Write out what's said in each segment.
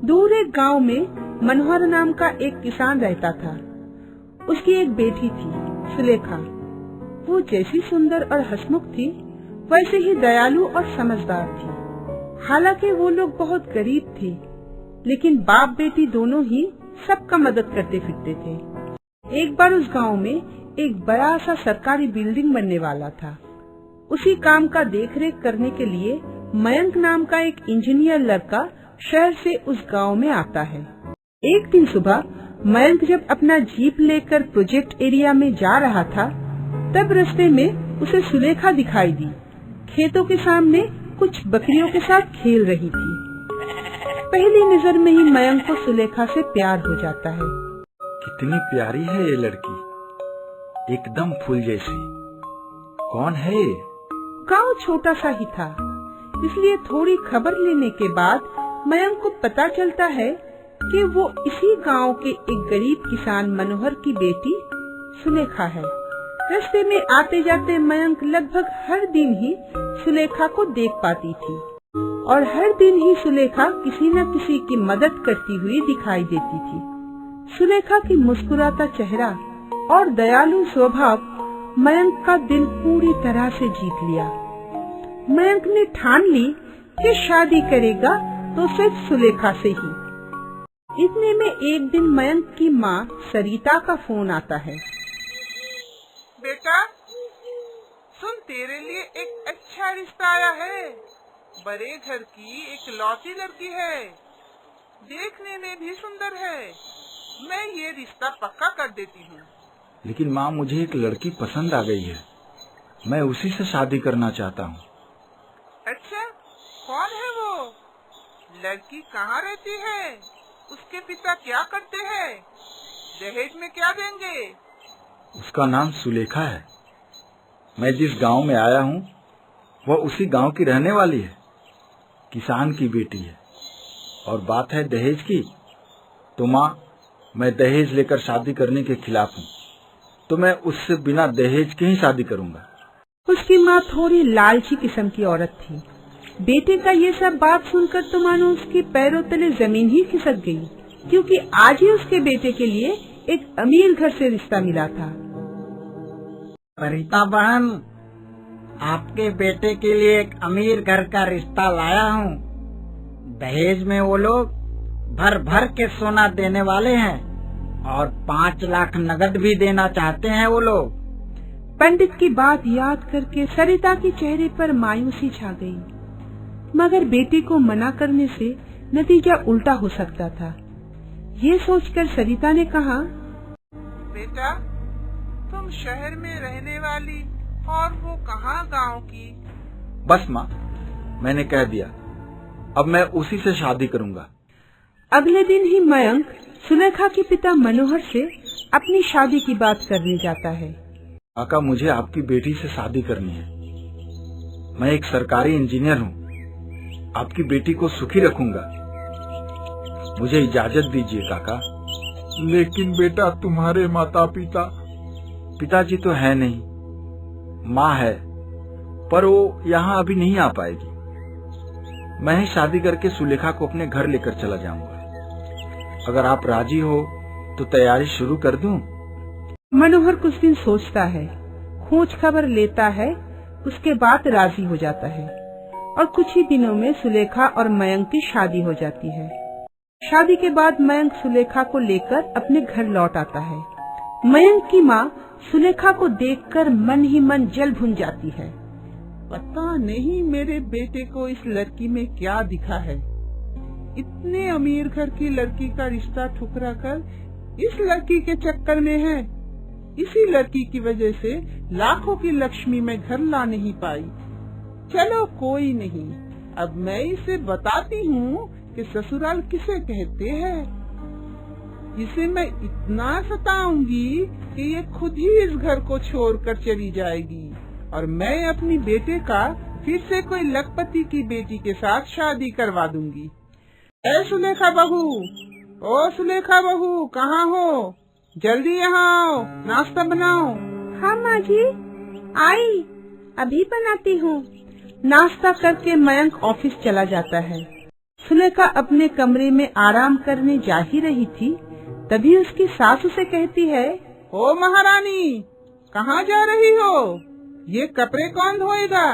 दूर एक गांव में मनोहर नाम का एक किसान रहता था। उसकी एक बेटी थी सुलेखा। वो जैसी सुंदर और हंसमुख थी, वैसे ही दयालु और समझदार थी। हालांकि वो लोग बहुत गरीब थे, लेकिन बाप बेटी दोनों ही सबका मदद करते फिरते थे। एक बार उस गांव में एक बड़ा सा सरकारी बिल्डिंग बनने वाला था। उसी काम का देखरेख करने के लिए मयंक नाम का एक इंजीनियर लड़का शहर से उस गांव में आता है। एक दिन सुबह मयंक जब अपना जीप लेकर प्रोजेक्ट एरिया में जा रहा था, तब रास्ते में उसे सुलेखा दिखाई दी। खेतों के सामने कुछ बकरियों के साथ खेल रही थी। पहली नजर में ही मयंक को सुलेखा से प्यार हो जाता है। कितनी प्यारी है ये लड़की, एकदम फूल जैसी। कौन है ये? गांव छोटा सा ही था, इसलिए थोड़ी खबर लेने के बाद मयंक को पता चलता है कि वो इसी गांव के एक गरीब किसान मनोहर की बेटी सुलेखा है। रास्ते में आते जाते मयंक लगभग हर दिन ही सुलेखा को देख पाती थी और हर दिन ही सुलेखा किसी न किसी की मदद करती हुई दिखाई देती थी। सुलेखा की मुस्कुराता चेहरा और दयालु स्वभाव मयंक का दिल पूरी तरह से जीत लिया। मयंक ने ठान ली कि शादी करेगा तो सिर्फ सुलेखा से ही। इतने में एक दिन मयंक की माँ सरिता का फोन आता है। बेटा सुन, तेरे लिए एक अच्छा रिश्ता आया है। बड़े घर की एक लौती लड़की है, देखने में भी सुंदर है। मैं ये रिश्ता पक्का कर देती हूँ। लेकिन माँ, मुझे एक लड़की पसंद आ गई है, मैं उसी से शादी करना चाहता हूँ। अच्छा, कौन है वो? लड़की कहाँ रहती है? उसके पिता क्या करते हैं? दहेज में क्या देंगे? उसका नाम सुलेखा है। मैं जिस गांव में आया हूँ वह उसी गांव की रहने वाली है, किसान की बेटी है। और बात है दहेज की, तो माँ, मैं दहेज लेकर शादी करने के खिलाफ हूँ, तो मैं उससे बिना दहेज के ही शादी करूँगा। उसकी माँ थोड़ी लालची किस्म की औरत थी। बेटे का ये सब बात सुनकर तो मानो उसके पैरों तले जमीन ही खिसक गई, क्योंकि आज ही उसके बेटे के लिए एक अमीर घर से रिश्ता मिला था। सरिता बहन, आपके बेटे के लिए एक अमीर घर का रिश्ता लाया हूँ। दहेज में वो लोग भर भर के सोना देने वाले हैं और 5 लाख नगद भी देना चाहते हैं वो लोग। पंडित की बात याद करके सरिता के चेहरे पर मायूसी छा गई, मगर बेटे को मना करने से नतीजा उल्टा हो सकता था। ये सोचकर सरिता ने कहा, बेटा तुम शहर में रहने वाली और वो कहाँ गांव की? बस माँ, मैंने कह दिया, अब मैं उसी से शादी करूँगा। अगले दिन ही मयंक सुलेखा के पिता मनोहर से अपनी शादी की बात करने जाता है। काका, मुझे आपकी बेटी से शादी करनी है। मैं एक सरकारी इंजीनियर हूँ, आपकी बेटी को सुखी रखूंगा। मुझे इजाजत दीजिए काका। लेकिन बेटा, तुम्हारे माता पिता? पिताजी तो है नहीं, माँ है, पर वो यहाँ अभी नहीं आ पाएगी। मैं ही शादी करके सुलेखा को अपने घर लेकर चला जाऊंगा। अगर आप राजी हो तो तैयारी शुरू कर दूं? मनोहर कुछ दिन सोचता है, खोज खबर लेता है, उसके बाद राजी हो जाता है और कुछ ही दिनों में सुलेखा और मयंक की शादी हो जाती है। शादी के बाद मयंक सुलेखा को लेकर अपने घर लौट आता है। मयंक की माँ सुलेखा को देखकर मन ही मन जल भुन जाती है। पता नहीं मेरे बेटे को इस लड़की में क्या दिखा है। इतने अमीर घर की लड़की का रिश्ता ठुकरा कर इस लड़की के चक्कर में है। इसी लड़की की वजह से लाखों की लक्ष्मी मैं घर ला नहीं पाई। चलो कोई नहीं, अब मैं इसे बताती हूँ कि ससुराल किसे कहते हैं। इसे मैं इतना सताऊंगी कि ये खुद ही इस घर को छोड़कर चली जाएगी और मैं अपनी बेटे का फिर से कोई लखपति की बेटी के साथ शादी करवा दूंगी। ए सुलेखा बहू, ओ सुलेखा बहू, कहाँ हो? जल्दी यहाँ आओ, नाश्ता बनाओ। हाँ माँ जी, आई, अभी बनाती हूँ। नाश्ता करके मयंक ऑफिस चला जाता है। सुलेखा अपने कमरे में आराम करने जा ही रही थी, तभी उसकी सास उसे कहती है, ओ महारानी, कहाँ जा रही हो? ये कपड़े कौन धोएगा?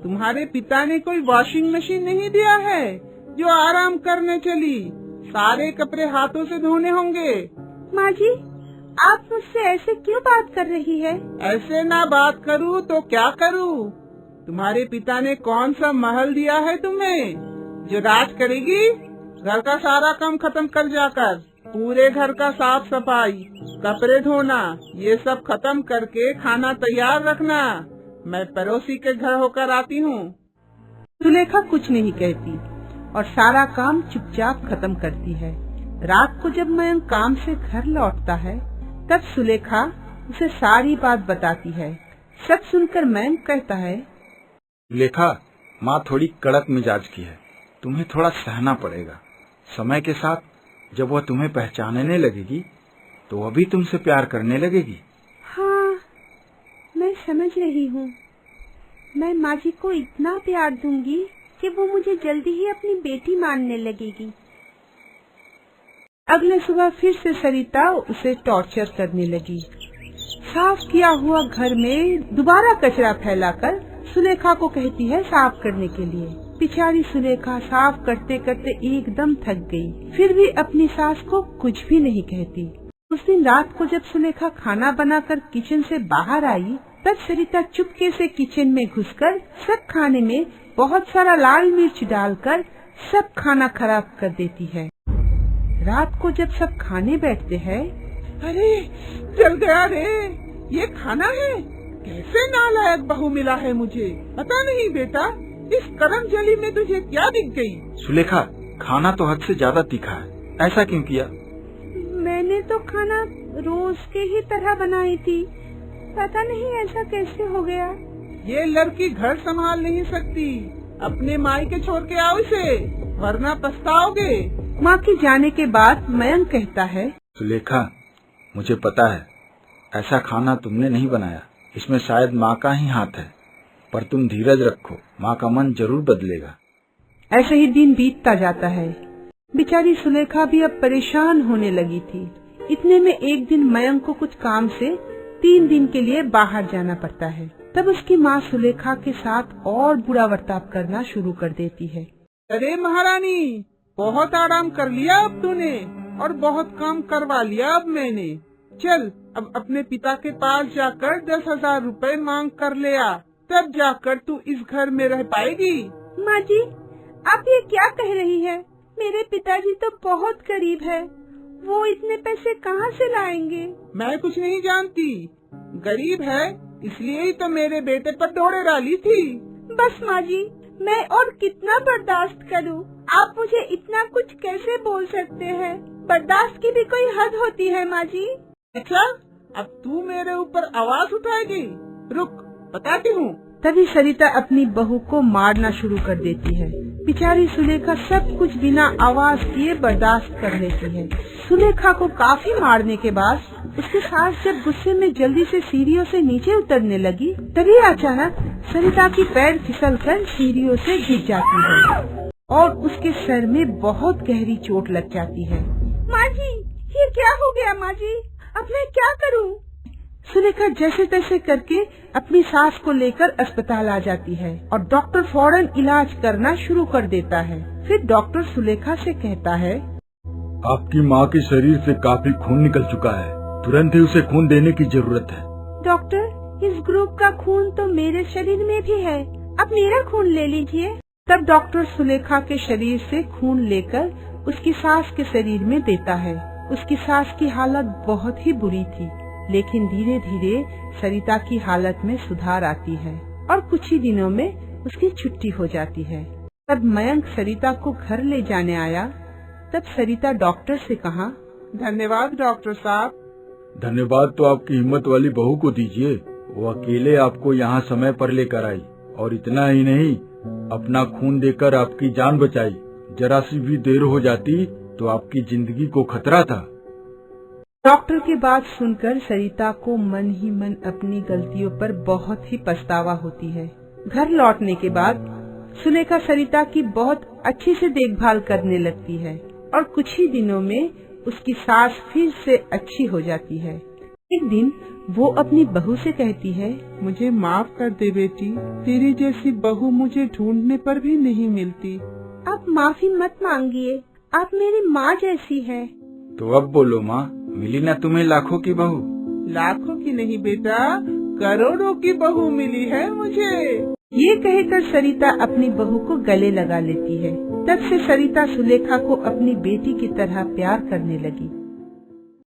तुम्हारे पिता ने कोई वॉशिंग मशीन नहीं दिया है जो आराम करने चली। सारे कपड़े हाथों से धोने होंगे। माँ जी, आप मुझसे ऐसे क्यों बात कर रही है? ऐसे ना बात करूँ तो क्या करूँ? तुम्हारे पिता ने कौन सा महल दिया है तुम्हें जो राज करेगी? घर का सारा काम खत्म कर जाकर पूरे घर का साफ सफाई, कपड़े धोना, ये सब खत्म करके खाना तैयार रखना। मैं पड़ोसी के घर होकर आती हूँ। सुलेखा कुछ नहीं कहती और सारा काम चुपचाप खत्म करती है। रात को जब मयंक काम से घर लौटता है, तब सुलेखा उसे सारी बात बताती है। सब सुनकर मयंक कहता है, सुलेखा, माँ थोड़ी कड़क मिजाज की है, तुम्हें थोड़ा सहना पड़ेगा। समय के साथ जब वह तुम्हें पहचानने लगेगी तो वह भी तुमसे प्यार करने लगेगी। हाँ, मैं समझ रही हूँ। मैं माँ जी को इतना प्यार दूंगी कि वो मुझे जल्दी ही अपनी बेटी मानने लगेगी। अगले सुबह फिर से सरिता उसे टॉर्चर करने लगी। साफ किया हुआ घर में दोबारा कचरा फैलाकर सुलेखा को कहती है साफ करने के लिए। बेचारी सुलेखा साफ करते करते एकदम थक गई, फिर भी अपनी सास को कुछ भी नहीं कहती। उस दिन रात को जब सुलेखा खाना बनाकर किचन से बाहर आई, तब सरिता चुपके से किचन में घुसकर सब खाने में बहुत सारा लाल मिर्च डालकर सब खाना खराब कर देती है। रात को जब सब खाने बैठते हैं, अरे जल गया रे, ये खाना है? कैसे नालायक बहू मिला है मुझे। पता नहीं बेटा, इस करम जली में तुझे क्या दिख गई? सुलेखा, खाना तो हद से ज्यादा तीखा है, ऐसा क्यों किया? मैंने तो खाना रोज के ही तरह बनाई थी, पता नहीं ऐसा कैसे हो गया। ये लड़की घर संभाल नहीं सकती, अपने मायके छोड़ के आओ इसे, वरना पछताओगे। माँ के जाने के बाद मयंक कहता है, सुलेखा, मुझे पता है ऐसा खाना तुमने नहीं बनाया, इसमें शायद माँ का ही हाथ है, पर तुम धीरज रखो, माँ का मन जरूर बदलेगा। ऐसे ही दिन बीतता जाता है। बेचारी सुलेखा भी अब परेशान होने लगी थी। इतने में एक दिन मयंक को कुछ काम से 3 दिन के लिए बाहर जाना पड़ता है। तब उसकी माँ सुलेखा के साथ और बुरा बर्ताव करना शुरू कर देती है। अरे महारानी, बहुत आराम कर लिया अब तूने, और बहुत काम करवा लिया अब मैंने। चल अब अपने पिता के पास जाकर 10,000 रुपए मांग कर ले आ, तब जाकर तू इस घर में रह पाएगी। माँ जी, आप ये क्या कह रही है? मेरे पिताजी तो बहुत गरीब है, वो इतने पैसे कहाँ से लाएंगे? मैं कुछ नहीं जानती, गरीब है इसलिए ही तो मेरे बेटे पर दौड़े डाली थी। बस माँ जी, मैं और कितना बर्दाश्त करूँ? आप मुझे इतना कुछ कैसे बोल सकते हैं? बर्दाश्त की भी कोई हद होती है माँ जी। अच्छा, अब तू मेरे ऊपर आवाज उठाएगी? रुक, बताती हूँ। तभी सरिता अपनी बहू को मारना शुरू कर देती है। बेचारी सुलेखा सब कुछ बिना आवाज किए बर्दाश्त कर लेती है। सुलेखा को काफी मारने के बाद उसकी सास जब गुस्से में जल्दी से सीढ़ियों से नीचे उतरने लगी, तभी अचानक सरिता की पैर फिसलकर सीढ़ियों से गिर जाती है और उसके सर में बहुत गहरी चोट लग जाती है। माँ जी, ये क्या हो गया माँ जी? अब मैं क्या करूँ? सुलेखा जैसे तैसे करके अपनी सास को लेकर अस्पताल आ जाती है और डॉक्टर फौरन इलाज करना शुरू कर देता है। फिर डॉक्टर सुलेखा से कहता है, आपकी माँ के शरीर से काफी खून निकल चुका है, तुरंत ही उसे खून देने की जरूरत है। डॉक्टर, इस ग्रुप का खून तो मेरे शरीर में भी है, अब मेरा खून ले लीजिए। तब डॉक्टर सुलेखा के शरीर से खून लेकर उसकी सास के शरीर में देता है। उसकी सास की हालत बहुत ही बुरी थी, लेकिन धीरे धीरे सरिता की हालत में सुधार आती है और कुछ ही दिनों में उसकी छुट्टी हो जाती है। तब मयंक सरिता को घर ले जाने आया। तब सरिता डॉक्टर से कहा, धन्यवाद डॉक्टर साहब। धन्यवाद तो आपकी हिम्मत वाली बहू को दीजिए, वो अकेले आपको यहाँ समय पर लेकर आई, और इतना ही नहीं, अपना खून देकर आपकी जान बचाई। जरा सी भी देर हो जाती तो आपकी जिंदगी को खतरा था। डॉक्टर की बात सुनकर सरिता को मन ही मन अपनी गलतियों पर बहुत ही पछतावा होती है। घर लौटने के बाद सुलेखा सरिता की बहुत अच्छी से देखभाल करने लगती है और कुछ ही दिनों में उसकी सास फिर से अच्छी हो जाती है। एक दिन वो अपनी बहू से कहती है, मुझे माफ कर दे बेटी, तेरी जैसी बहू मुझे ढूंढने पर भी नहीं मिलती। आप माफी मत मांगिए, आप मेरी माँ जैसी हैं। तो अब बोलो माँ, मिली ना तुम्हें लाखों की बहू? लाखों की नहीं बेटा, करोड़ों की बहू मिली है मुझे। ये कहकर सरिता अपनी बहू को गले लगा लेती है। तब से सरिता सुलेखा को अपनी बेटी की तरह प्यार करने लगी।